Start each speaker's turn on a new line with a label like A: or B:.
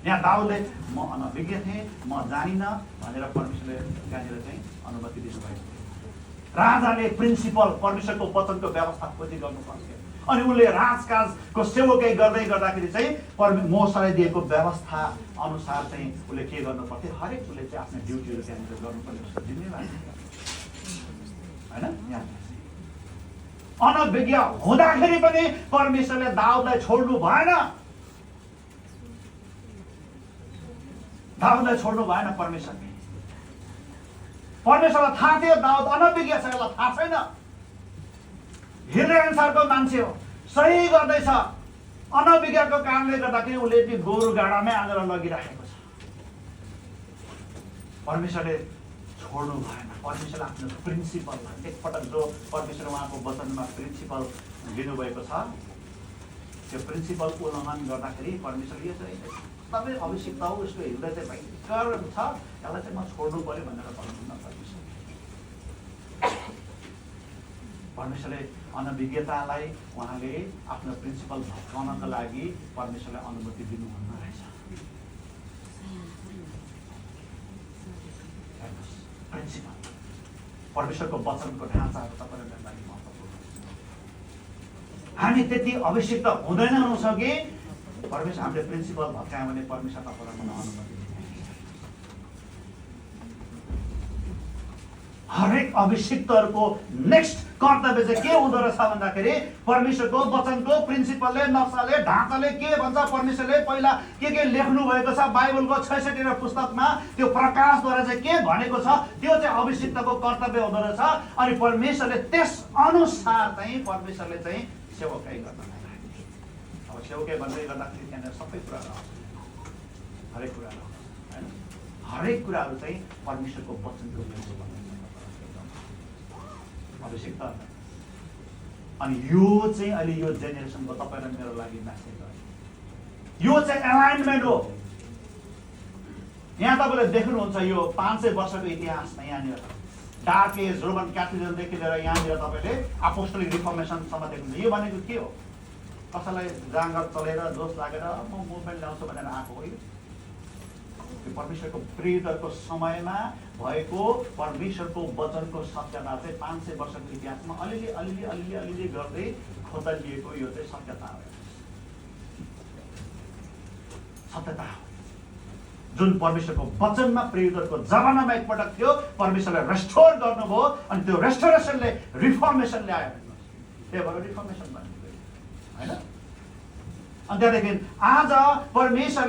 A: यहाँ दाउदले म अनभिज्ञ थिएँ, म जानिनँ भनेर परमेश्वरले त्यहाँनिर चाहिँ अनुमति दिनुभएको थियो। राजाले प्रिन्सिपल परमेश्वरको वचनको व्यवस्था खोजी गर्नु पर्थ्यो। अनि उनले राजकाजको सेवकै गर्दै गर्दाखेरि चाहिँ मोसालाई दिएको व्यवस्था अनुसार चाहिँ उसले के गर्नु पर्थ्यो, हरेक उसले चाहिँ आफ्नो ड्युटीहरू त्यहाँनिर गर्नुपर्ने उसको जिम्मेवारी होइन। अनभिज्ञ हुँदाखेरि पनि परमेश्वरले दाउदलाई छोड्नु भएन, दाउदलाई छोड्नु भएन। परमेश्वरलाई थाहा थियो दाउद अनभिज्ञ छ, यसलाई थाहा छैन, हृदय अनुसारको मान्छे हो, सही गर्दैछ। अनभिज्ञको कारणले गर्दाखेरि उसले त्यो गोरु गाडामै आँगेर लगिराखेको छ। परमेश्वरले छोड्नु भएन। परमेश्वरले आफ्नो प्रिन्सिपललाई एकपटक जो परमेश्वर उहाँको वचनमा प्रिन्सिपल दिनुभएको छ, त्यो प्रिन्सिपल उल्लङ्घन गर्दाखेरि परमेश्वरले यो चाहिँ एकदमै अभिषिक्त हो, उसको हृदय चाहिँ भयङ्कर छ, यसलाई चाहिँ म छोड्नु पर्यो भनेर भन्नुहुन्न। परमेश्वरले अनभिज्ञतालाई उहाँले आफ्नो प्रिन्सिपल भत्काउनको लागि परमेश्वरले अनुमति दिनुहुन्न रहेछ। प्रिन्सिपल परमेश्वरको वचनको ढाँचाहरू तपाईँहरूको लागि महत्त्वपूर्ण। हामी त्यति अभिषिक्त हुँदैनौँ कि परमेश्वर हामीले प्रिन्सिपल भत्कायौँ भने परमेश्वर तपाईँलाई अनुमति दिन्छ। हरेक अभिषिक्तहरूको नेक्स्ट कर्तव्य चाहिँ के हुँदो रहेछ भन्दाखेरि परमेश्वरको वचनको प्रिन्सिपलले, नक्साले, ढाँचाले के भन्छ, परमेश्वरले पहिला के लेख्नु भएको छ बाइबलको 66 पुस्तकमा, त्यो प्रकाशद्वारा चाहिँ के भनेको छ, त्यो चाहिँ अभिषिक्तको कर्तव्य हुँदो रहेछ। अनि परमेश्वरले त्यस अनुसार चाहिँ परमेश्वरले चाहिँ सेवकाई गर्न लाग्यो। अब सेवकाई भन्दै गर्दाखेरि त्यहाँनिर सबै कुराहरू आउँछ, हरेक कुराहरू होइन, हरेक कुराहरू चाहिँ परमेश्वरको वचनको अभिषिक्त। अनि यो चाहिँ अहिले यो जेनेरेसनको तपाईँ र मेरो लागि म्यासेज हो। यो चाहिँ एलाइनमेन्ट हो। यहाँ तपाईँले देख्नुहुन्छ यो 500 वर्षको इतिहासमा यहाँनिर डार्क एज, रोमन क्याथोलिजमदेखि लिएर यहाँनिर तपाईँले अपोस्टोलिक रिफर्मेसनसम्म देख्नुहुन्छ। यो भनेको के हो? कसैलाई जाँगर चलेर जोस लागेर म मुभमेन्ट ल्याउँछु भनेर आएको हो। यो परमेश्वरको प्रेरितहरूको समयमा भएको परमेश्वरको वचनको सत्यता चाहिँ 500 वर्षको इतिहासमा अलिअलि गर्दै खोदलिएको यो चाहिँ सत्यता हो, सत्यता हो जुन परमेश्वरको वचनमा प्रेरितहरूको जमानामा एकपटक थियो। परमेश्वरले रेस्टोर गर्नुभयो अनि त्यो रेस्टोरेसनले रिफर्मेसन ल्यायो। त्यही भएर रिफर्मेसन भन्नु होइन। अनि त्यहाँदेखि आज परमेश्वरले